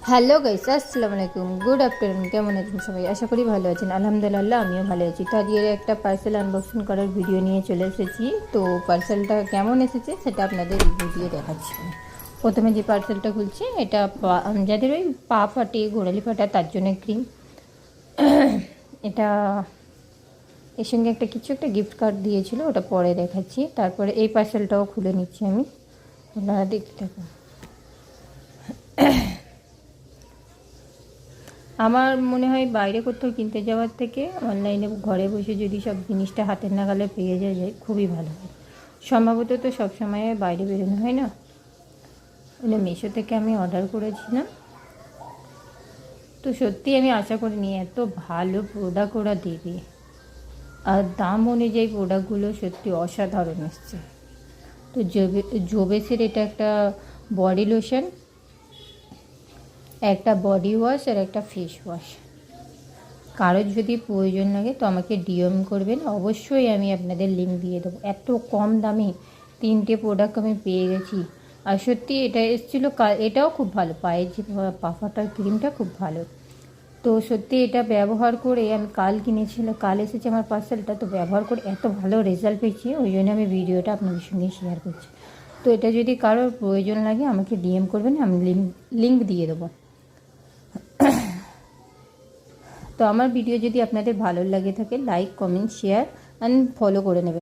Hello guys, আসসালামু আলাইকুম, good afternoon. কেমন আছেন সবাই? আশা করি ভালো আছেন। আলহামদুলিল্লাহ, আমিও ভালো আছি। তো আজকে একটা পার্সেল আনবক্সিং করার ভিডিও নিয়ে চলে এসেছি। তো পার্সেলটা কেমন এসেছে সেটা আপনাদের রিভিউ দিয়ে দেখাচ্ছি। প্রথমে যে পার্সেলটা খুলছি, এটা যাদের ওই পা ফাটে, গোড়ালি ফাটা, তার জন্য ক্রিম। এটা এর সঙ্গে একটা গিফট কার্ড দিয়েছিল, ওটা পরে দেখাচ্ছি। তারপরে এই পার্সেলটাও খুলে নিচ্ছি আমি, আপনারা দেখতে থাকুন। আমার মনে হয় বাইরে কোথাও কিনতে যাওয়ার থেকে অনলাইনে ঘরে বসে যদি সব জিনিসটা হাতের নাগালে পেয়ে যায় খুবই ভালো হয়। সম্ভবত তো সবসময় বাইরে বেরোনো হয় না। মানে মিশো থেকে আমি অর্ডার করেছিলাম, তো সত্যি আমি আশা করিনি এত ভালো প্রোডাক্ট ওরা দেবে। আর দাম অনুযায়ী প্রোডাক্টগুলো সত্যি অসাধারণ এসছে। তো জোবেসের এটা একটা বডি লোশন, একটা বডি ওয়াশ আর একটা ফেস ওয়াশ। কারোর যদি প্রয়োজন লাগে তো আমাকে ডিএম করবেন, অবশ্যই আমি আপনাদের লিঙ্ক দিয়ে দেবো। এত কম দামে 3টে প্রোডাক্ট আমি পেয়ে গেছি। আর সত্যি এটা এসেছিলো, এটাও খুব ভালো, পায়ের যে পাফাটার ক্রিমটা খুব ভালো। তো সত্যি এটা ব্যবহার করে আমি কাল এসেছে আমার পার্সেলটা, তো ব্যবহার করে এত ভালো রেজাল্ট পেয়েছি, ওই জন্য আমি ভিডিওটা আপনাদের সঙ্গে শেয়ার করছি। তো এটা যদি কারোর প্রয়োজন লাগে আমাকে ডিএম করবেন, আমি লিঙ্ক দিয়ে দেবো। তো আমার ভিডিও যদি আপনাদের ভালো লাগে থাকে, like, comment, share and follow করে নেবেন।